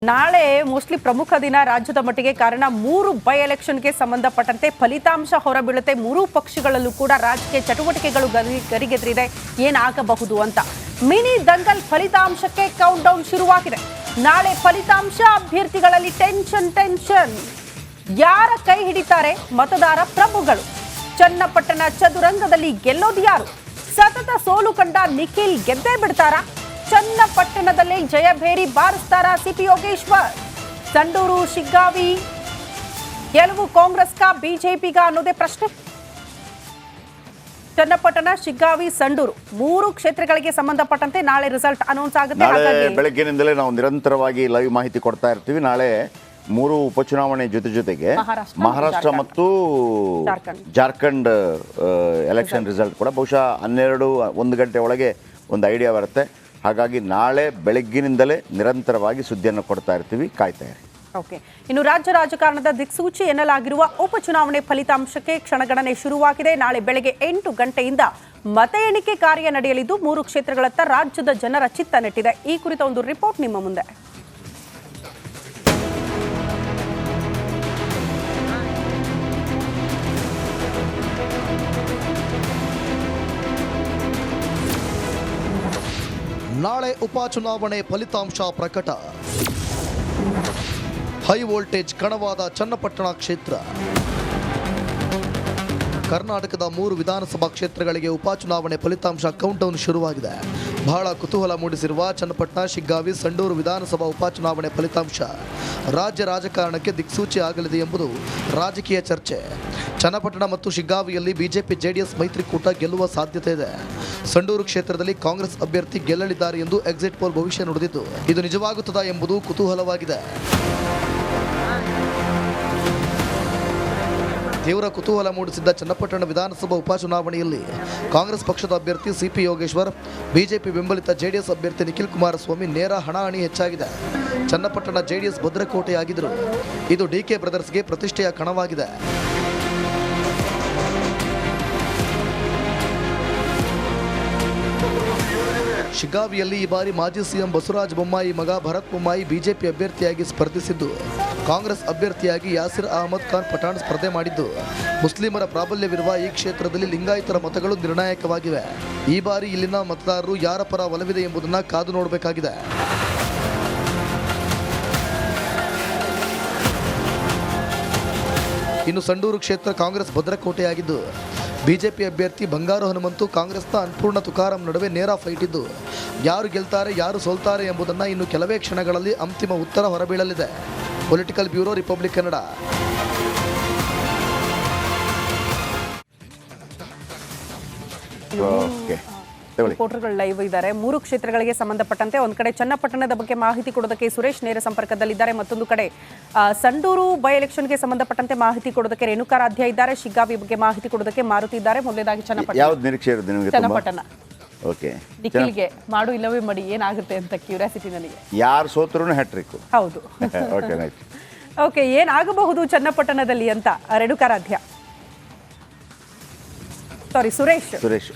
ನಾಳೆ ಮೋಸ್ಟ್ಲಿ ಪ್ರಮುಖ ದಿನ ರಾಜ್ಯದ ಮಟ್ಟಿಗೆ. ಕಾರಣ 3 ಬೈ ಎಲೆಕ್ಷನ್ಗೆ ಸಂಬಂಧಪಟ್ಟಂತೆ ಫಲಿತಾಂಶ ಹೊರಬೀಳುತ್ತೆ. 3 ಪಕ್ಷಗಳಲ್ಲೂ ಕೂಡ ರಾಜಕೀಯ ಚಟುವಟಿಕೆಗಳು ಗರಿಗೆದರಿದೆ. ಏನಾಗಬಹುದು ಅಂತ ಮಿನಿ ದಂಗಲ್ ಫಲಿತಾಂಶಕ್ಕೆ ಕೌಂಟ್ ಡೌನ್ ಶುರುವಾಗಿದೆ. ನಾಳೆ ಫಲಿತಾಂಶ ಅಭ್ಯರ್ಥಿಗಳಲ್ಲಿ ಟೆನ್ಷನ್. ಯಾರ ಕೈ ಹಿಡಿತಾರೆ ಮತದಾರ ಪ್ರಭುಗಳು? ಚನ್ನಪಟ್ಟಣ ಚದುರಂಗದಲ್ಲಿ ಗೆಲ್ಲೋದು ಯಾರು? ಸತತ ಸೋಲು ಕಂಡ ನಿಖಿಲ್ ಗೆದ್ದೇ ಬಿಡ್ತಾರಾ? ಚನ್ನಪಟ್ಟಣದಲ್ಲೇ ಜಯಭೇರಿ ಬಾರಿಸ್ತಾರ ಸಿಪಿ ಯೋಗೇಶ್ವರ್? ಸಂಡೂರು ಶಿಗ್ಗಾವಿ ಗೆಲುವು ಕಾಂಗ್ರೆಸ್ಗ ಬಿಜೆಪಿಗ ಅನ್ನೋದೇ ಪ್ರಶ್ನೆ. ಚನ್ನಪಟ್ಟಣ, ಶಿಗ್ಗಾವಿ, ಸಂಡೂರು 3 ಕ್ಷೇತ್ರಗಳಿಗೆ ಸಂಬಂಧಪಟ್ಟಂತೆ ನಾಳೆ ರಿಸಲ್ಟ್ ಅನೌನ್ಸ್ ಆಗುತ್ತೆ. ಬೆಳಗ್ಗಿನಿಂದಲೇ ನಾವು ನಿರಂತರವಾಗಿ ಲೈವ್ ಮಾಹಿತಿ ಕೊಡ್ತಾ ಇರ್ತೀವಿ. ನಾಳೆ 3 ಉಪಚುನಾವಣೆ ಜೊತೆಗೆ ಮಹಾರಾಷ್ಟ್ರ ಮತ್ತು ಜಾರ್ಖಂಡ್ ಎಲೆಕ್ಷನ್ ರಿಸಲ್ಟ್ ಕೂಡ ಬಹುಶಃ 12-1 ಗಂಟೆ ಒಳಗೆ ಒಂದು ಐಡಿಯಾ ಬರುತ್ತೆ. ಹಾಗಾಗಿ ನಾಳೆ ಬೆಳಗ್ಗಿನಿಂದಲೇ ನಿರಂತರವಾಗಿ ಸುದ್ದಿಯನ್ನು ಕೊಡ್ತಾ ಇರ್ತೀವಿ, ಕಾಯ್ತಾ ಇರಿ. ಓಕೆ, ಇನ್ನು ರಾಜ್ಯ ರಾಜಕಾರಣದ ದಿಕ್ಸೂಚಿ ಎನ್ನಲಾಗಿರುವ ಉಪಚುನಾವಣೆ ಫಲಿತಾಂಶಕ್ಕೆ ಕ್ಷಣಗಣನೆ ಶುರುವಾಗಿದೆ. ನಾಳೆ ಬೆಳಗ್ಗೆ 8 ಗಂಟೆಯಿಂದ ಮತ ಎಣಿಕೆ ಕಾರ್ಯ ನಡೆಯಲಿದ್ದು 3 ಕ್ಷೇತ್ರಗಳತ್ತ ರಾಜ್ಯದ ಜನರ ಚಿತ್ತ ನೆಟ್ಟಿದೆ. ಈ ಕುರಿತ ಒಂದು ರಿಪೋರ್ಟ್ ನಿಮ್ಮ ಮುಂದೆ. ನಾಳೆ ಉಪಚುನಾವಣೆ ಫಲಿತಾಂಶ ಪ್ರಕಟ. ಹೈ ವೋಲ್ಟೇಜ್ ಕಣವಾದ ಚನ್ನಪಟ್ಟಣ ಕ್ಷೇತ್ರ. ಕರ್ನಾಟಕದ 3 ವಿಧಾನಸಭಾ ಕ್ಷೇತ್ರಗಳಿಗೆ ಉಪಚುನಾವಣೆ ಫಲಿತಾಂಶ ಕೌಂಟ್ಡೌನ್ ಶುರುವಾಗಿದೆ. ಬಹಳ ಕುತೂಹಲ ಮೂಡಿಸಿರುವ ಚನ್ನಪಟ್ಟಣ, ಶಿಗ್ಗಾವಿ, ಸಂಡೂರು ವಿಧಾನಸಭಾ ಉಪಚುನಾವಣೆ ಫಲಿತಾಂಶ ರಾಜ್ಯ ರಾಜಕಾರಣಕ್ಕೆ ದಿಕ್ಸೂಚಿ ಆಗಲಿದೆ ಎಂಬುದು ರಾಜಕೀಯ ಚರ್ಚೆ. ಚನ್ನಪಟ್ಟಣ ಮತ್ತು ಶಿಗ್ಗಾವಿಯಲ್ಲಿ ಬಿಜೆಪಿ ಜೆಡಿಎಸ್ ಮೈತ್ರಿಕೂಟ ಗೆಲ್ಲುವ ಸಾಧ್ಯತೆ ಇದೆ. ಸಂಡೂರು ಕ್ಷೇತ್ರದಲ್ಲಿ ಕಾಂಗ್ರೆಸ್ ಅಭ್ಯರ್ಥಿ ಗೆಲ್ಲಲಿದ್ದಾರೆ ಎಂದು ಎಕ್ಸಿಟ್ ಪೋಲ್ ಭವಿಷ್ಯ ನುಡಿದಿದ್ದು, ಇದು ನಿಜವಾಗುತ್ತದಾ ಎಂಬುದು ಕುತೂಹಲವಾಗಿದೆ. ತೀವ್ರ ಕುತೂಹಲ ಮೂಡಿಸಿದ್ದ ಚನ್ನಪಟ್ಟಣ ವಿಧಾನಸಭಾ ಉಪಚುನಾವಣೆಯಲ್ಲಿ ಕಾಂಗ್ರೆಸ್ ಪಕ್ಷದ ಅಭ್ಯರ್ಥಿ ಸಿಪಿ ಯೋಗೇಶ್ವರ್, ಬಿಜೆಪಿ ಬೆಂಬಲಿತ ಜೆಡಿಎಸ್ ಅಭ್ಯರ್ಥಿ ನಿಖಿಲ್ ಕುಮಾರಸ್ವಾಮಿ ನೇರ ಹಣಾಹಣಿ ಹೆಚ್ಚಾಗಿದೆ. ಚನ್ನಪಟ್ಟಣ ಜೆಡಿಎಸ್ ಭದ್ರಕೋಟೆಯಾಗಿದ್ದರು. ಇದು ಡಿಕೆ ಬ್ರದರ್ಸ್ಗೆ ಪ್ರತಿಷ್ಠೆಯ ಕಣವಾಗಿದೆ. ಶಿಗ್ಗಾವಿಯಲ್ಲಿ ಈ ಬಾರಿ ಮಾಜಿ ಸಿಎಂ ಬಸವರಾಜ ಬೊಮ್ಮಾಯಿ ಮಗ ಭರತ್ ಬೊಮ್ಮಾಯಿ ಬಿಜೆಪಿ ಅಭ್ಯರ್ಥಿಯಾಗಿ ಸ್ಪರ್ಧಿಸಿದ್ದು, ಕಾಂಗ್ರೆಸ್ ಅಭ್ಯರ್ಥಿಯಾಗಿ ಯಾಸಿರ್ ಅಹಮದ್ ಖಾನ್ ಪಠಾಣ್ ಸ್ಪರ್ಧೆ ಮಾಡಿದ್ದು, ಮುಸ್ಲಿಮರ ಪ್ರಾಬಲ್ಯವಿರುವ ಈ ಕ್ಷೇತ್ರದಲ್ಲಿ ಲಿಂಗಾಯತರ ಮತಗಳು ನಿರ್ಣಾಯಕವಾಗಿವೆ. ಈ ಬಾರಿ ಇಲ್ಲಿನ ಮತದಾರರು ಯಾರ ಪರ ಒಲವಿದೆ ಎಂಬುದನ್ನು ಕಾದು ನೋಡಬೇಕಾಗಿದೆ. ಇನ್ನು ಸಂಡೂರು ಕ್ಷೇತ್ರ ಕಾಂಗ್ರೆಸ್ ಭದ್ರಕೋಟೆಯಾಗಿದ್ದು, ಬಿಜೆಪಿ ಅಭ್ಯರ್ಥಿ ಬಂಗಾರು ಹನುಮಂತು ಕಾಂಗ್ರೆಸ್ನ ಅನ್ಪೂರ್ಣ ತುಕಾರಾಂ ನಡುವೆ ನೇರ ಫೈಟ್ ಇದ್ದು, ಯಾರು ಗೆಲ್ತಾರೆ ಯಾರು ಸೋಲ್ತಾರೆ ಎಂಬುದನ್ನು ಇನ್ನು ಕೆಲವೇ ಕ್ಷಣಗಳಲ್ಲಿ ಅಂತಿಮ ಉತ್ತರ ಹೊರಬೀಳಲಿದೆ. Political bureau, Republic Kannada. ರಿಪೋರ್ಟರ್ಗಳು ಲೈವ್ ಇದ್ದಾರೆ. 3 ಕ್ಷೇತ್ರಗಳಿಗೆ ಸಂಬಂಧಪಟ್ಟಂತೆ ಒಂದ್ ಕಡೆ ಚನ್ನಪಟ್ಟಣದ ಬಗ್ಗೆ ಮಾಹಿತಿ ಕೊಡೋದಕ್ಕೆ ಸುರೇಶ್ ನೇರ ಸಂಪರ್ಕದಲ್ಲಿದ್ದಾರೆ. ಮತ್ತೊಂದು ಕಡೆ ಸಂಡೂರು ಬೈ ಎಲೆಕ್ಷನ್ಗೆ ಸಂಬಂಧಪಟ್ಟಂತೆ ಮಾಹಿತಿ ಕೊಡೋದಕ್ಕೆ ರೇಣುಕಾರಾಧ್ಯ ಇದ್ದಾರೆ. ಶಿಗ್ಗಾವಿ ಬಗ್ಗೆ ಮಾಹಿತಿ ಕೊಡೋದಕ್ಕೆ ಮಾರುತಿ ಇದ್ದಾರೆ. ಮೊದಲೇದಾಗಿ ಚನ್ನಪಟ್ಟಣ. ಓಕೆ, ನಿಖಿಲ್ಗೆ ಮಾಡು ಇಲ್ಲವೇ ಮಾಡಿ ಏನಾಗುತ್ತೆ ಅಂತ ಕ್ಯೂರಿಯಾಸಿಟಿ ನನಗೆ. ಯಾರು ಸೋತರೂ ಹ್ಯಾಟ್ರಿಕ್. ಹೌದು. ಓಕೆ, ಏನಾಗಬಹುದು ಚನ್ನಪಟ್ಟಣದಲ್ಲಿ ಅಂತ ರೇಣುಕಾರಾಧ್ಯ, ಸಾರಿ ಸುರೇಶ್.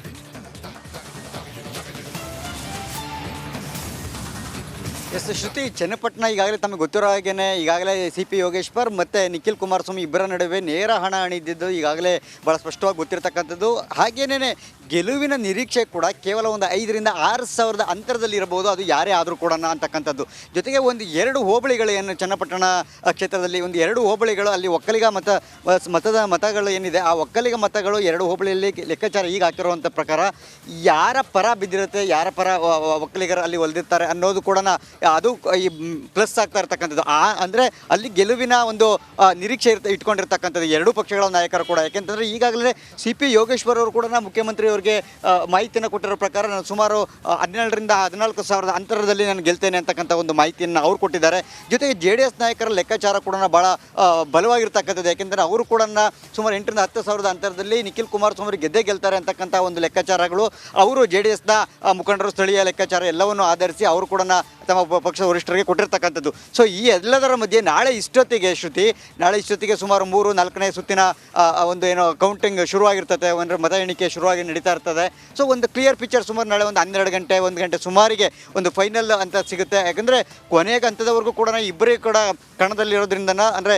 ಎಸ್ ಶ್ರುತಿ, ಚನ್ನಪಟ್ಟಣ ಈಗಾಗಲೇ ತಮಗೆ ಗೊತ್ತಿರೋ ಹಾಗೇನೆ ಈಗಾಗಲೇ ಸಿಪಿ ಯೋಗೇಶ್ವರ್ ಮತ್ತು ನಿಖಿಲ್ ಕುಮಾರಸ್ವಾಮಿ ಇಬ್ಬರ ನಡುವೆ ನೇರ ಹಣಾಹಣಿ ಇದ್ದಿದ್ದು ಈಗಾಗಲೇ ಭಾಳ ಸ್ಪಷ್ಟವಾಗಿ ಗೊತ್ತಿರತಕ್ಕಂಥದ್ದು. ಹಾಗೇನೇ ಗೆಲುವಿನ ನಿರೀಕ್ಷೆ ಕೂಡ ಕೇವಲ ಒಂದು 5,000-6,000 ಅಂತರದಲ್ಲಿ ಇರಬಹುದು, ಅದು ಯಾರೇ ಆದರೂ ಕೂಡ ಅಂತಕ್ಕಂಥದ್ದು. ಜೊತೆಗೆ ಒಂದು 2 ಹೋಬಳಿಗಳು ಏನು ಚನ್ನಪಟ್ಟಣ ಕ್ಷೇತ್ರದಲ್ಲಿ ಒಂದು 2 ಹೋಬಳಿಗಳು, ಅಲ್ಲಿ ಒಕ್ಕಲಿಗ ಮತಗಳು ಏನಿದೆ, ಆ ಒಕ್ಕಲಿಗ ಮತಗಳು 2 ಹೋಬಳಿಯಲ್ಲಿ ಲೆಕ್ಕಾಚಾರ ಈಗ ಹಾಕಿರುವಂಥ ಪ್ರಕಾರ ಯಾರ ಪರ ಬಿದ್ದಿರುತ್ತೆ, ಯಾರ ಪರ ಒಕ್ಕಲಿಗರು ಅಲ್ಲಿ ಒಲಿದಿರ್ತಾರೆ ಅನ್ನೋದು ಕೂಡ ಅದು ಈ ಪ್ಲಸ್ ಆಗ್ತಾ ಇರ್ತಕ್ಕಂಥದ್ದು. ಅಂದರೆ ಅಲ್ಲಿ ಗೆಲುವಿನ ಒಂದು ನಿರೀಕ್ಷೆ ಇಟ್ಕೊಂಡಿರ್ತಕ್ಕಂಥದ್ದು 2 ಪಕ್ಷಗಳ ನಾಯಕರು ಕೂಡ. ಯಾಕೆಂತಂದರೆ ಈಗಾಗಲೇ ಸಿಪಿ ಯೋಗೇಶ್ವರ್ ಅವರು ಕೂಡ ಮುಖ್ಯಮಂತ್ರಿ ಅವರಿಗೆ ಮಾಹಿತಿಯನ್ನು ಕೊಟ್ಟಿರೋ ಪ್ರಕಾರ ನಾನು ಸುಮಾರು 17,000-14,000 ಅಂತರದಲ್ಲಿ ನಾನು ಗೆಲ್ತೇನೆ ಅಂತಕ್ಕಂಥ ಒಂದು ಮಾಹಿತಿಯನ್ನು ಅವ್ರು ಕೊಟ್ಟಿದ್ದಾರೆ. ಜೊತೆಗೆ JDS ನಾಯಕರ ಲೆಕ್ಕಾಚಾರ ಕೂಡ ಭಾಳ ಬಲವಾಗಿರ್ತಕ್ಕಂಥದ್ದು. ಯಾಕೆಂದರೆ ಅವರು ಕೂಡ ಸುಮಾರು 8,000-10,000 ಅಂತರದಲ್ಲಿ ನಿಖಿಲ್ ಕುಮಾರಸ್ವಾಮಿ ಗೆದ್ದೇ ಗೆಲ್ತಾರೆ ಅಂತಕ್ಕಂಥ ಒಂದು ಲೆಕ್ಕಾಚಾರಗಳು ಅವರು JDSನ ಮುಖಂಡರು ಸ್ಥಳೀಯ ಲೆಕ್ಕಾಚಾರ ಎಲ್ಲವನ್ನು ಆಧರಿಸಿ ಅವರು ಕೂಡ ತಮ್ಮ ಪಕ್ಷದ ವರಿಷ್ಠರಿಗೆ ಕೊಟ್ಟಿರ್ತಕ್ಕಂಥದ್ದು. ಸೊ ಈ ಎಲ್ಲದರ ಮಧ್ಯೆ ನಾಳೆ ಇಷ್ಟೊತ್ತಿಗೆ ಸುಮಾರು 3-4ನೇ ಸುತ್ತಿನ ಒಂದು ಏನೋ ಕೌಂಟಿಂಗ್ ಶುರುವಾಗಿರ್ತದೆ, ಅಂದರೆ ಮತ ಎಣಿಕೆ ಶುರುವಾಗಿ ನಡೀತಾ ಇರ್ತದೆ. ಸೊ ಒಂದು ಕ್ಲಿಯರ್ ಪಿಕ್ಚರ್ ಸುಮಾರು ನಾಳೆ ಒಂದು 12 ಗಂಟೆ 1 ಗಂಟೆ ಸುಮಾರಿಗೆ ಒಂದು ಫೈನಲ್ ಅಂತ ಸಿಗುತ್ತೆ. ಯಾಕಂದರೆ ಕೊನೆಗೆ ಹಂತದವರೆಗೂ ಕೂಡ ಇಬ್ಬರೇ ಕೂಡ ಕಣದಲ್ಲಿರೋದ್ರಿಂದ, ಅಂದರೆ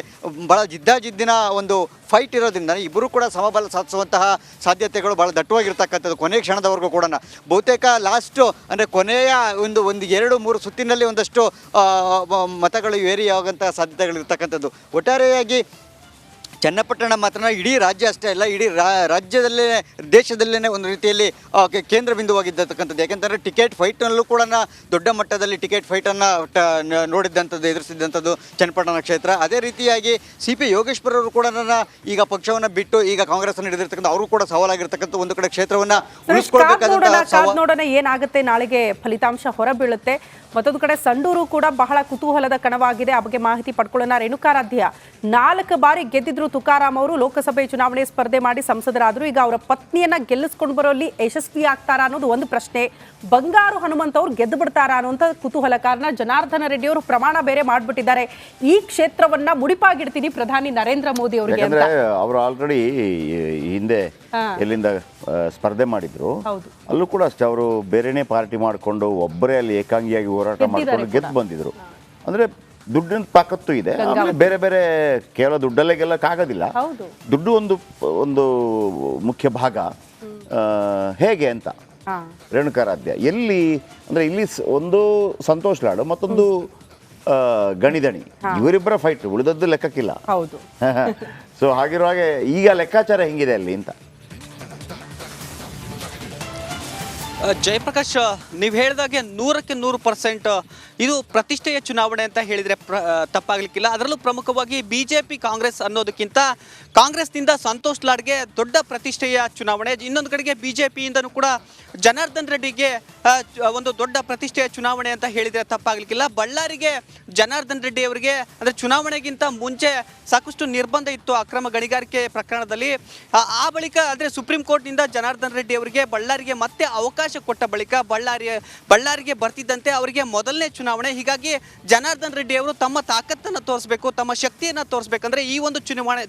ಭಾಳ ಜಿದ್ದಿನ ಒಂದು ಫೈಟ್ ಇರೋದ್ರಿಂದ ಇಬ್ಬರು ಕೂಡ ಸಮಬಲ ಸಾಧಿಸುವಂತಹ ಸಾಧ್ಯತೆಗಳು ಭಾಳ ದಟ್ಟವಾಗಿರ್ತಕ್ಕಂಥದ್ದು ಕೊನೆಯ ಕ್ಷಣದವರೆಗೂ ಕೂಡ. ಬಹುತೇಕ ಲಾಸ್ಟು ಅಂದರೆ ಕೊನೆಯ ಒಂದು 2-3 ಸುತ್ತಿನಲ್ಲಿ ಒಂದಷ್ಟು ಮತಗಳು ವೇರಿ ಆಗುವಂತಹ ಸಾಧ್ಯತೆಗಳಿರ್ತಕ್ಕಂಥದ್ದು. ಒಟ್ಟಾರೆಯಾಗಿ ಚನ್ನಪಟ್ಟಣ ಮಾತ್ರ ಇಡೀ ರಾಜ್ಯ ಅಷ್ಟೇ ಅಲ್ಲ, ಇಡೀ ರಾಜ್ಯದಲ್ಲೇ ದೇಶದಲ್ಲೇ ಒಂದು ರೀತಿಯಲ್ಲಿ ಕೇಂದ್ರ ಬಿಂದುವಾಗಿದ್ದಕ್ಕಂಥದ್ದು. ಯಾಕೆಂತಂದರೆ ಟಿಕೆಟ್ ಫೈಟ್ನಲ್ಲೂ ಕೂಡ ದೊಡ್ಡ ಮಟ್ಟದಲ್ಲಿ ಟಿಕೆಟ್ ಫೈಟನ್ನು ಎದುರಿಸಿದ್ದಂಥದ್ದು ಚನ್ನಪಟ್ಟಣ ಕ್ಷೇತ್ರ. ಅದೇ ರೀತಿಯಾಗಿ CP ಯೋಗೇಶ್ವರ್ ಅವರು ಕೂಡ ಈಗ ಪಕ್ಷವನ್ನು ಬಿಟ್ಟು ಈಗ ಕಾಂಗ್ರೆಸ್ಸನ್ನು ಹಿಡಿದಿರ್ತಕ್ಕಂಥ ಅವರು ಕೂಡ ಸವಾಲಾಗಿರ್ತಕ್ಕಂಥ ಒಂದು ಕಡೆ ಕ್ಷೇತ್ರವನ್ನು ನೋಡೋಣ ಏನಾಗುತ್ತೆ, ನಾಳೆಗೆ ಫಲಿತಾಂಶ ಹೊರಬೀಳುತ್ತೆ. ಮತ್ತೊಂದು ಕಡೆ ಸಂಡೂರು ಕೂಡ ಬಹಳ ಕುತೂಹಲದ ಕಣವಾಗಿದೆ. ಆ ಬಗ್ಗೆ ಮಾಹಿತಿ ಪಡ್ಕೊಳ್ಳೋಣ. ರೇಣುಕಾರಾಧ್ಯ 4 ಬಾರಿ ಗೆದ್ದಿದ್ರು ತುಕಾರಾಮ್ ಅವರು, ಲೋಕಸಭೆ ಚುನಾವಣೆ ಸ್ಪರ್ಧೆ ಮಾಡಿ ಸಂಸದರಾದ್ರು. ಈಗ ಅವರ ಪತ್ನಿಯನ್ನ ಗೆಲ್ಲಿಸ್ಕೊಂಡು ಬರೋಲ್ಲಿ ಯಶಸ್ವಿ ಆಗ್ತಾರಾ ಅನ್ನೋದು ಒಂದು ಪ್ರಶ್ನೆ. ಬಂಗಾರು ಹನುಮಂತ್ ಅವರು ಗೆದ್ದು ಬಿಡ್ತಾರಾ ಅನ್ನುವಂಥ ಕುತೂಹಲ. ಕಾರಣ ಜನಾರ್ದನ ರೆಡ್ಡಿ ಅವರು ಪ್ರಮಾಣ ಬೇರೆ ಮಾಡ್ಬಿಟ್ಟಿದ್ದಾರೆ, ಈ ಕ್ಷೇತ್ರವನ್ನ ಮುಡಿಪಾಗಿಡ್ತೀನಿ ಪ್ರಧಾನಿ ನರೇಂದ್ರ ಮೋದಿ ಅವರಿಗೆ ಅಂತ. ಅವರು ಆಲ್ರೆಡಿ ಹಿಂದೆ ಎಲ್ಲಿಂದ ಸ್ಪರ್ಧೆ ಮಾಡಿದ್ರು, ಅಲ್ಲೂ ಕೂಡ ಅಷ್ಟೇ ಅವರು ಬೇರೆನೇ ಪಾರ್ಟಿ ಮಾಡಿಕೊಂಡು ಒಬ್ಬರೇ ಅಲ್ಲಿ ಏಕಾಂಗಿಯಾಗಿ ಹೋರಾಟ ಮಾಡಿಕೊಂಡು ಗೆದ್ದು ಬಂದಿದ್ರು. ಅಂದ್ರೆ ದುಡ್ಡಿನ ತಾಕತ್ತು ಇದೆ. ಆಮೇಲೆ ಬೇರೆ ಬೇರೆ ಕೇವಲ ದುಡ್ಡಲ್ಲೇ ಗೆಲ್ಲಕ್ಕಾಗೋದಿಲ್ಲ, ದುಡ್ಡು ಒಂದು ಮುಖ್ಯ ಭಾಗ. ಹೇಗೆ ಅಂತ ರೇಣುಕಾರಾಧ್ಯ ಎಲ್ಲಿ ಅಂದ್ರೆ ಇಲ್ಲಿ ಒಂದು ಸಂತೋಷ್ ಲಾಡು, ಮತ್ತೊಂದು ಗಣಿದಣಿ, ಇವರಿಬ್ಬರ ಫೈಟ್, ಉಳಿದದ್ದು ಲೆಕ್ಕಕ್ಕಿಲ್ಲ. ಸೊ ಹಾಗಿರುವಾಗ ಈಗ ಲೆಕ್ಕಾಚಾರ ಹೆಂಗಿದೆ ಅಲ್ಲಿ ಅಂತ? ಜಯಪ್ರಕಾಶ್, ನೀವು ಹೇಳಿದಾಗೆ 100% ಇದು ಪ್ರತಿಷ್ಠೆಯ ಚುನಾವಣೆ ಅಂತ ಹೇಳಿದರೆ ತಪ್ಪಾಗಲಿಕ್ಕಿಲ್ಲ. ಅದರಲ್ಲೂ ಪ್ರಮುಖವಾಗಿ BJP ಕಾಂಗ್ರೆಸ್ ಅನ್ನೋದಕ್ಕಿಂತ ಕಾಂಗ್ರೆಸ್ನಿಂದ ಸಂತೋಷ್ ಲಾಡ್ಗೆ ದೊಡ್ಡ ಪ್ರತಿಷ್ಠೆಯ ಚುನಾವಣೆ. ಇನ್ನೊಂದು ಕಡೆಗೆ BJPಯಿಂದನೂ ಕೂಡ ಜನಾರ್ದನ್ ರೆಡ್ಡಿಗೆ ಒಂದು ದೊಡ್ಡ ಪ್ರತಿಷ್ಠೆಯ ಚುನಾವಣೆ ಅಂತ ಹೇಳಿದರೆ ತಪ್ಪಾಗಲಿಕ್ಕಿಲ್ಲ. ಬಳ್ಳಾರಿಗೆ ಜನಾರ್ದನ್ ರೆಡ್ಡಿ ಅವರಿಗೆ ಅಂದರೆ ಚುನಾವಣೆಗಿಂತ ಮುಂಚೆ ಸಾಕಷ್ಟು ನಿರ್ಬಂಧ ಇತ್ತು ಅಕ್ರಮ ಗಣಿಗಾರಿಕೆ ಪ್ರಕರಣದಲ್ಲಿ. ಆ ಬಳಿಕ ಅಂದರೆ ಸುಪ್ರೀಂ ಕೋರ್ಟ್ನಿಂದ ಜನಾರ್ದನ್ ರೆಡ್ಡಿ ಅವರಿಗೆ ಬಳ್ಳಾರಿಗೆ ಮತ್ತೆ ಅವಕಾಶ ಕೊಟ್ಟ ಬಳಿಕ ಬಳ್ಳಾರಿಗೆ ಬರ್ತಿದ್ದಂತೆ ಅವರಿಗೆ ಮೊದಲನೇ ಚುನಾವಣೆ. ಹೀಗಾಗಿ ಜನಾರ್ದನ್ ರೆಡ್ಡಿ ಅವರು ತಮ್ಮ ತಾಕತ್ತನ್ನು ತೋರಿಸಬೇಕು, ತಮ್ಮ ಶಕ್ತಿಯನ್ನು ತೋರಿಸಬೇಕಂದ್ರೆ ಈ ಒಂದು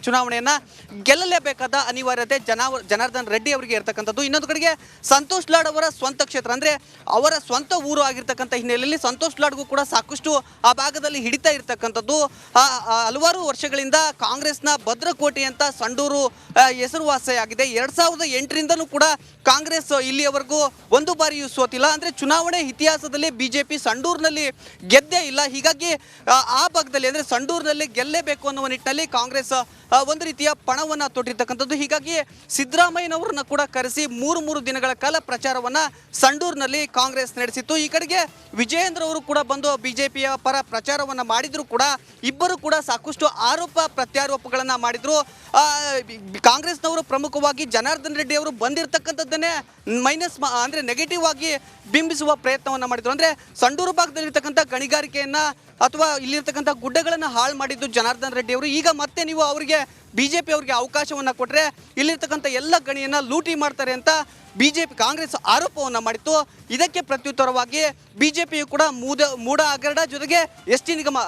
ಚುನಾವಣೆಯನ್ನು ಗೆಲ್ಲಲೇಬೇಕಾದ ಅನಿವಾರ್ಯತೆ ಜನಾರ್ದನ್ ರೆಡ್ಡಿ ಅವರಿಗೆ ಇರತಕ್ಕಂಥದ್ದು. ಇನ್ನೊಂದು ಕಡೆಗೆ ಸಂತೋಷ್ ಲಾಡ್ ಅವರ ಸ್ವಂತ ಕ್ಷೇತ್ರ, ಅಂದರೆ ಅವರ ಸ್ವಂತ ಊರು ಆಗಿರ್ತಕ್ಕಂಥ ಹಿನ್ನೆಲೆಯಲ್ಲಿ ಸಂತೋಷ್ ಲಾಡ್ಗೂ ಕೂಡ ಸಾಕಷ್ಟು ಆ ಭಾಗದಲ್ಲಿ ಹಿಡಿತಾ ಇರ್ತಕ್ಕಂಥದ್ದು. ಹಲವಾರು ವರ್ಷಗಳಿಂದ ಕಾಂಗ್ರೆಸ್ನ ಭದ್ರಕೋಟೆ ಅಂತ ಸಂಡೂರು ಹೆಸರುವಾಸಿಯಾಗಿದೆ. 2008ರಿಂದನೂ ಕೂಡ ಕಾಂಗ್ರೆಸ್ ಇಲ್ಲಿಯವರೆಗೂ ಒಂದು ಬಾರಿಯೂ ಸೋತಿಲ್ಲ. ಅಂದರೆ ಚುನಾವಣೆ ಇತಿಹಾಸದಲ್ಲಿ BJP ಸಂಡೂರಿನಲ್ಲಿ ಗೆದ್ದೇ ಇಲ್ಲ. ಹೀಗಾಗಿ ಆ ಭಾಗದಲ್ಲಿ ಅಂದರೆ ಸಂಡೂರಿನಲ್ಲಿ ಗೆಲ್ಲೇಬೇಕು ಅನ್ನುವ ನಿಟ್ಟಿನಲ್ಲಿ ಕಾಂಗ್ರೆಸ್ ಒಂದು ರೀತಿಯ ಪಣವನ್ನು ತೊಟ್ಟಿರ್ತಕ್ಕಂಥದ್ದು. ಹೀಗಾಗಿ ಸಿದ್ದರಾಮಯ್ಯನವರನ್ನ ಕೂಡ ಕರೆಸಿ 3 ದಿನಗಳ ಕಾಲ ಪ್ರಚಾರವನ್ನು ಸಂಡೂರಿನಲ್ಲಿ ಕಾಂಗ್ರೆಸ್ ನಡೆಸಿತ್ತು. ಈ ಕಡೆಗೆ ವಿಜಯೇಂದ್ರ ಅವರು ಕೂಡ ಬಂದು BJPಯ ಪರ ಪ್ರಚಾರವನ್ನು ಮಾಡಿದ್ರು ಕೂಡ ಇಬ್ಬರು ಕೂಡ ಸಾಕಷ್ಟು ಆರೋಪ ಪ್ರತ್ಯಾರೋಪಗಳನ್ನು ಮಾಡಿದ್ರು. ಕಾಂಗ್ರೆಸ್ನವರು ಪ್ರಮುಖವಾಗಿ ಜನಾರ್ದನ್ ರೆಡ್ಡಿ ಅವರು ಬಂದಿರತಕ್ಕಂಥದ್ದನ್ನೇ ಅಂದರೆ ನೆಗೆಟಿವ್ ಆಗಿ ಬಿಂಬಿಸುವ ಪ್ರಯತ್ನವನ್ನು ಮಾಡಿದ್ರು. ಅಂದರೆ ಸಂಡೂರು ಭಾಗದಲ್ಲಿರ್ತಕ್ಕಂಥ ಗಣಿಗಾರಿಕೆಯನ್ನು ಅಥವಾ ಇಲ್ಲಿರ್ತಕ್ಕಂಥ ಗುಡ್ಡಗಳನ್ನು ಹಾಳು ಮಾಡಿದ್ದು ಜನಾರ್ದನ್ ರೆಡ್ಡಿ ಅವರು. ಈಗ ಮತ್ತೆ ನೀವು ಅವರಿಗೆ BJP ಅವರಿಗೆ ಅವಕಾಶವನ್ನು ಕೊಟ್ಟರೆ ಇಲ್ಲಿರ್ತಕ್ಕಂಥ ಎಲ್ಲ ಗಣಿಯನ್ನು ಲೂಟಿ ಮಾಡ್ತಾರೆ ಅಂತ ಕಾಂಗ್ರೆಸ್ ಆರೋಪವನ್ನು ಮಾಡಿತ್ತು. ಇದಕ್ಕೆ ಪ್ರತ್ಯುತ್ತರವಾಗಿ BJPಯು ಕೂಡ ಮೂಡ ಹಗರಣ ಜೊತೆಗೆ ST ನಿಗಮ,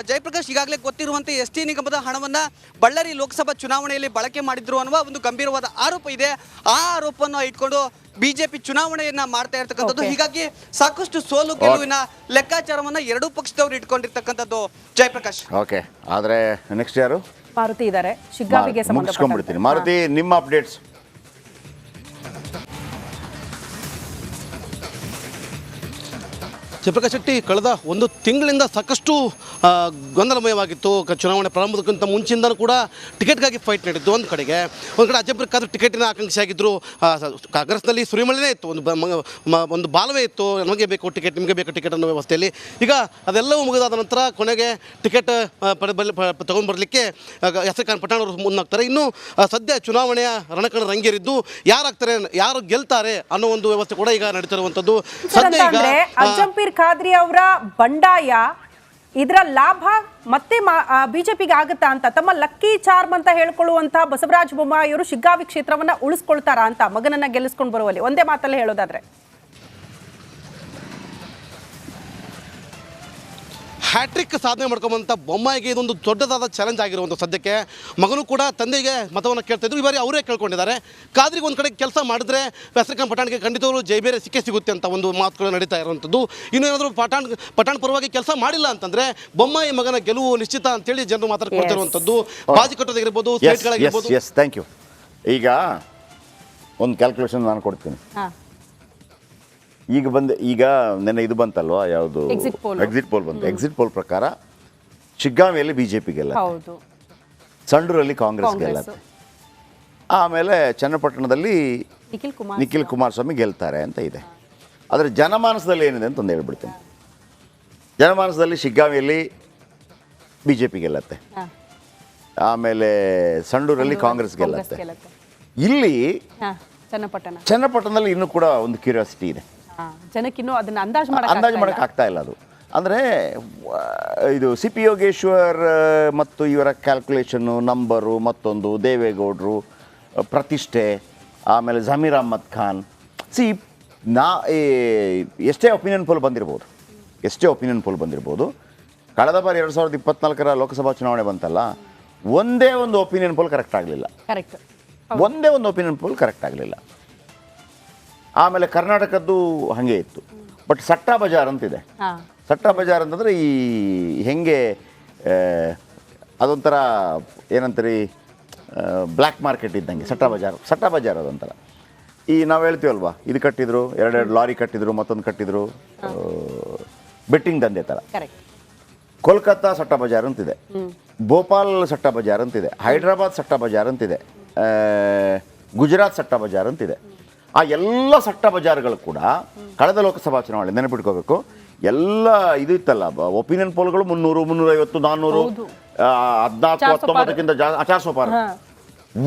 ಜಯಪ್ರಕಾಶ್ ಈಗಾಗಲೇ ಗೊತ್ತಿರುವಂತೆ ST ನಿಗಮದ ಹಣವನ್ನು ಬಳ್ಳಾರಿ ಲೋಕಸಭಾ ಚುನಾವಣೆಯಲ್ಲಿ ಬಳಕೆ ಮಾಡಿದ್ರು ಅನ್ನುವ ಒಂದು ಗಂಭೀರವಾದ ಆರೋಪ ಇದೆ. ಆ ಆರೋಪವನ್ನು ಇಟ್ಕೊಂಡು BJP ಚುನಾವಣೆಯನ್ನ ಮಾಡ್ತಾ ಇರ್ತಕ್ಕಂಥದ್ದು. ಹೀಗಾಗಿ ಸಾಕಷ್ಟು ಸೋಲು ಗೆಲುವಿನ ಲೆಕ್ಕಾಚಾರವನ್ನ ಎರಡೂ ಪಕ್ಷದವರು ಇಟ್ಕೊಂಡಿರ್ತಕ್ಕಂಥದ್ದು ಜಯಪ್ರಕಾಶ್. ಓಕೆ, ಆದ್ರೆ ನೆಕ್ಸ್ಟ್ ಯಾರು? ಮಾರುತಿ ಇದ್ದಾರೆ ಶಿಗ್ಗಾವಿಗೆ ಸಂಬಂಧಪಟ್ಟ. ಮಾರುತಿ, ನಿಮ್ಮ ಅಪ್ಡೇಟ್ಸ್? ಜಯಪ್ರಕಾಶ್ ಶೆಟ್ಟಿ, ಕಳೆದ 1 ತಿಂಗಳಿಂದ ಸಾಕಷ್ಟು ಗೊಂದಲಮಯವಾಗಿತ್ತು. ಚುನಾವಣೆ ಪ್ರಾರಂಭಕ್ಕಿಂತ ಮುಂಚಿಂದಲೂ ಕೂಡ ಟಿಕೆಟ್ಗಾಗಿ ಫೈಟ್ ನಡೆಯಿತು. ಒಂದು ಕಡೆ ಅಜಯ್ ಪ್ರಕಾಶ್ ಟಿಕೆಟಿನ ಆಕಾಂಕ್ಷಿಯಾಗಿದ್ದರು. ಕಾಂಗ್ರೆಸ್ನಲ್ಲಿ ಸುರಿಮಳೆನೇ ಇತ್ತು, ಒಂದು ಬಾಲವೇ ಇತ್ತು, ನಮಗೆ ಬೇಕು ಟಿಕೆಟ್, ನಿಮಗೆ ಬೇಕು ಟಿಕೆಟ್ ಅನ್ನೋ ವ್ಯವಸ್ಥೆಯಲ್ಲಿ. ಈಗ ಅದೆಲ್ಲವೂ ಮುಗಿದಾದ ನಂತರ ಕೊನೆಗೆ ಟಿಕೆಟ್ ತಗೊಂಡು ಬರಲಿಕ್ಕೆ ಎಸ್ ಖಾನ್ ಪಠಾಣ್ ಅವರು ಮುಂದಾಗ್ತಾರೆ. ಇನ್ನು ಸದ್ಯ ಚುನಾವಣೆಯ ರಣಕಣ ರಂಗೇರಿದ್ದು ಯಾರಾಗ್ತಾರೆ, ಯಾರು ಗೆಲ್ತಾರೆ ಅನ್ನೋ ಒಂದು ವ್ಯವಸ್ಥೆ ಕೂಡ ಈಗ ನಡೀತಿರುವಂಥದ್ದು. ಸದ್ಯ ಈಗ ಖಾದ್ರಿ ಅವರ ಬಂಡಾಯ, ಇದರ ಲಾಭ ಮತ್ತೆ BJPಗೆ ಆಗುತ್ತಾ ಅಂತ ತಮ್ಮ ಲಕ್ಕಿ ಚಾರ್ಮ್ ಅಂತ ಹೇಳ್ಕೊಳ್ಳುವಂತ ಬಸವರಾಜ ಬೊಮ್ಮಾಯಿಯವರು ಶಿಗ್ಗಾವಿ ಕ್ಷೇತ್ರವನ್ನ ಉಳಿಸ್ಕೊಳ್ತಾರಾ ಅಂತ ಮಗನನ್ನ ಗೆಲ್ಲಿಸ್ಕೊಂಡು ಬರುವಲ್ಲಿ? ಒಂದೇ ಮಾತಲ್ಲಿ ಹೇಳೋದಾದ್ರೆ ಹ್ಯಾಟ್ರಿಕ್ ಸಾಧನೆ ಮಾಡ್ಕೊಂಬಂಥ ಬೊಮ್ಮಾಯಿಗೆ ಇದೊಂದು ದೊಡ್ಡದಾದ ಚಾಲೆಂಜ್ ಆಗಿರುವಂಥ ಸದ್ಯಕ್ಕೆ. ಮಗನೂ ಕೂಡ ತಂದೆಗೆ ಮತವನ್ನು ಕೇಳ್ತಾ ಇದ್ರು, ಈ ಬಾರಿ ಅವರೇ ಕೇಳ್ಕೊಂಡಿದ್ದಾರೆ. ಕಾದ್ರಿಗೆ ಒಂದು ಕಡೆ ಕೆಲಸ ಮಾಡಿದ್ರೆ ಹೆಸರುಖಾನ್ ಪಠಾಣ್ಗೆ ಖಂಡಿತವರು ಜೈಬೇರೆ ಸಿಗುತ್ತೆ ಅಂತ ಒಂದು ಮಾತುಗಳು ನಡೀತಾ ಇರುವಂಥದ್ದು. ಇನ್ನೂ ಏನಾದರೂ ಪಠಾಣ್ ಪರವಾಗಿ ಕೆಲಸ ಮಾಡಿಲ್ಲ ಅಂತಂದ್ರೆ ಬೊಮ್ಮಾಯಿ ಮಗನ ಗೆಲುವು ನಿಶ್ಚಿತ ಅಂತೇಳಿ ಜನರು ಮಾತಾಡ್ಕೊಳ್ತಿರುವಂಥದ್ದು. ಬಾಜಿ ಕಟ್ಟೋದಾಗಿರ್ಬೋದು, ಸ್ಟೇಟ್ಗಳಾಗಿರ್ಬೋದು. Yes, thank you. ಈಗ ಒಂದು ಕ್ಯಾಲ್ಕುಲೇಷನ್ ನಾನು ಕೊಡ್ತೀನಿ. ಈಗ ನೆನ್ನೆ ಇದು ಬಂತಲ್ವಾ, ಯಾವುದು ಎಕ್ಸಿಟ್ ಪೋಲ್ ಬಂತು. ಎಕ್ಸಿಟ್ ಪೋಲ್ ಪ್ರಕಾರ ಶಿಗ್ಗಾಂವಿಯಲ್ಲಿ ಬಿಜೆಪಿ ಗೆಲ್ಲುತ್ತೆ, ಸಂಡೂರಲ್ಲಿ ಕಾಂಗ್ರೆಸ್ ಗೆಲ್ಲುತ್ತೆ, ಆಮೇಲೆ ಚನ್ನಪಟ್ಟಣದಲ್ಲಿ ನಿಖಿಲ್ ಕುಮಾರಸ್ವಾಮಿ ಗೆಲ್ತಾರೆ ಅಂತ ಇದೆ. ಆದರೆ ಜನಮಾನಸದಲ್ಲಿ ಏನಿದೆ ಅಂತ ಒಂದು ಹೇಳ್ಬಿಡ್ತೀನಿ. ಜನಮಾನಸದಲ್ಲಿ ಶಿಗ್ಗಾಂವಿಯಲ್ಲಿ ಬಿಜೆಪಿ ಗೆಲ್ಲುತ್ತೆ, ಆಮೇಲೆ ಸಂಡೂರಲ್ಲಿ ಕಾಂಗ್ರೆಸ್ ಗೆಲ್ಲುತ್ತೆ. ಇಲ್ಲಿ ಚನ್ನಪಟ್ಟಣದಲ್ಲಿ ಇನ್ನೂ ಕೂಡ ಒಂದು ಕ್ಯೂರಿಯಾಸಿಟಿ ಇದೆ. ಜನಕ್ಕಿನ್ನೂ ಅದನ್ನ ಅಂದಾಜು ಮಾಡಕ್ಕೆ ಆಗ್ತಾ ಇಲ್ಲ. ಅದು ಅಂದರೆ ಇದು ಸಿ ಪಿ ಯೋಗೇಶ್ವರ್ ಮತ್ತು ಇವರ ಕ್ಯಾಲ್ಕುಲೇಷನ್ನು, ನಂಬರು, ಮತ್ತೊಂದು ದೇವೇಗೌಡರು ಪ್ರತಿಷ್ಠೆ, ಆಮೇಲೆ ಜಮೀರ್ ಅಹ್ಮದ್ ಖಾನ್. ಎಷ್ಟೇ ಒಪಿನಿಯನ್ ಪೋಲ್ ಬಂದಿರ್ಬೋದು, ಕಳೆದ ಬಾರಿ 2024 ಲೋಕಸಭಾ ಚುನಾವಣೆ ಬಂತಲ್ಲ, ಒಂದೇ ಒಂದು ಒಪಿನಿಯನ್ ಪೋಲ್ ಕರೆಕ್ಟ್ ಆಗಲಿಲ್ಲ. ಆಮೇಲೆ ಕರ್ನಾಟಕದ್ದು ಹಾಗೆ ಇತ್ತು. ಬಟ್ ಸಟ್ಟಾ ಬಜಾರ್ ಅಂತಿದೆ. ಸಟ್ಟಾ ಬಜಾರ್ ಅಂತಂದರೆ ಈ ಹೆಂಗೆ ಅದೊಂಥರ ಏನಂತೀರಿ, ಬ್ಲ್ಯಾಕ್ ಮಾರ್ಕೆಟ್ ಇದ್ದಂಗೆ ಸಟ್ಟಾ ಬಜಾರ್ ಅದೊಂಥರ. ಈ ನಾವು ಹೇಳ್ತೀವಲ್ವಾ, ಇದು ಕಟ್ಟಿದ್ರು, ಎರಡೆರಡು ಲಾರಿ ಕಟ್ಟಿದ್ರು, ಮತ್ತೊಂದು ಕಟ್ಟಿದ್ರು, ಬೆಟ್ಟಿಂಗ್ ದಂಧೆ ಥರ. ಕೋಲ್ಕತ್ತಾ ಸಟ್ಟಾ ಬಜಾರ್ ಅಂತಿದೆ, ಭೋಪಾಲ್ ಸಟ್ಟಾ ಬಜಾರ್ ಅಂತಿದೆ, ಹೈದ್ರಾಬಾದ್ ಸಟ್ಟಾ ಬಜಾರ್ ಅಂತಿದೆ, ಗುಜರಾತ್ ಸಟ್ಟಾ ಬಜಾರ್ ಅಂತಿದೆ. ಆ ಎಲ್ಲ ಸಟ್ಟ ಬಜಾರ್ಗಳು ಕೂಡ ಕಳೆದ ಲೋಕಸಭಾ ಚುನಾವಣೆ ನೆನಪಿಟ್ಕೋಬೇಕು. ಎಲ್ಲ ಇದು ಇತ್ತಲ್ಲ, ಒಪಿನಿಯನ್ ಪೋಲ್ಗಳು 300, 350, 400, 14, 19ಕ್ಕಿಂತ 400 ಪಾರ್.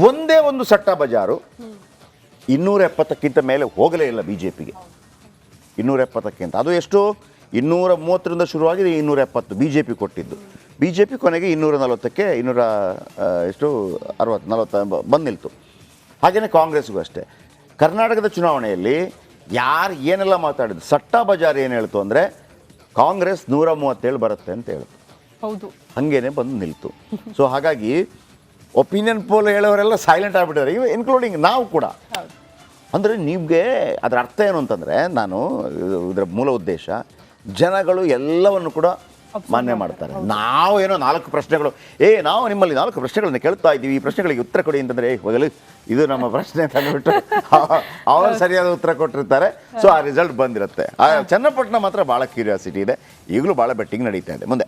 ಒಂದೇ ಒಂದು ಸಟ್ಟ ಬಜಾರು 270ಕ್ಕಿಂತ ಮೇಲೆ ಹೋಗಲೇ ಇಲ್ಲ ಬಿಜೆಪಿಗೆ. 270ಕ್ಕಿಂತ, ಅದು ಎಷ್ಟು 230ರಿಂದ ಶುರುವಾಗಿದೆ, 270 ಬಿಜೆಪಿ ಕೊಟ್ಟಿದ್ದು. ಬಿಜೆಪಿ ಕೊನೆಗೆ 240ಕ್ಕೆ 40 ಬಂದು ನಿಲ್ತು. ಹಾಗೆಯೇ ಕಾಂಗ್ರೆಸ್ಗೂ ಅಷ್ಟೇ. ಕರ್ನಾಟಕದ ಚುನಾವಣೆಯಲ್ಲಿ ಯಾರು ಏನೆಲ್ಲ ಮಾತಾಡಿದ್ರು, ಸಟ್ಟಾ ಬಜಾರ್ ಏನು ಹೇಳ್ತು ಅಂದರೆ ಕಾಂಗ್ರೆಸ್ 137 ಬರುತ್ತೆ ಅಂತ ಹೇಳ್ತು. ಹಾಗೇನೆ ಬಂದು ನಿಲ್ತು. ಸೊ ಹಾಗಾಗಿ ಒಪಿನಿಯನ್ ಪೋಲ್ ಹೇಳೋರೆಲ್ಲ ಸೈಲೆಂಟ್ ಆಗಿಬಿಟ್ಟಿದ್ದಾರೆ, ಇನ್ಕ್ಲೂಡಿಂಗ್ ನಾವು ಕೂಡ. ಅಂದರೆ ನಿಮಗೆ ಅದರ ಅರ್ಥ ಏನು ಅಂತಂದರೆ, ನಾನು ಇದರ ಮೂಲ ಉದ್ದೇಶ, ಜನಗಳು ಎಲ್ಲವನ್ನು ಕೂಡ ಮಾನ್ಯ ಮಾಡ್ತಾರೆ. ನಾವು ಏನೋ 4 ಪ್ರಶ್ನೆಗಳು, ನಾವು ನಿಮ್ಮಲ್ಲಿ 4 ಪ್ರಶ್ನೆಗಳನ್ನ ಕೇಳ್ತಾ ಇದ್ದೀವಿ, ಈ ಪ್ರಶ್ನೆಗಳಿಗೆ ಉತ್ತರ ಕೊಡಿ ಅಂತಂದರೆ, ಹೋಗಲಿ ಇದು ನಮ್ಮ ಪ್ರಶ್ನೆ ಅಂತ ಅಂದ್ಬಿಟ್ಟು ಅವರು ಸರಿಯಾದ ಉತ್ತರ ಕೊಟ್ಟಿರ್ತಾರೆ. ಸೊ ಆ ರಿಸಲ್ಟ್ ಬಂದಿರುತ್ತೆ. ಚನ್ನಪಟ್ಟಣ ಮಾತ್ರ ಭಾಳ ಕ್ಯೂರಿಯಾಸಿಟಿ ಇದೆ, ಈಗಲೂ ಭಾಳ ಬೆಟ್ಟಿಂಗ್ ನಡೀತಾ ಇದೆ ಮುಂದೆ.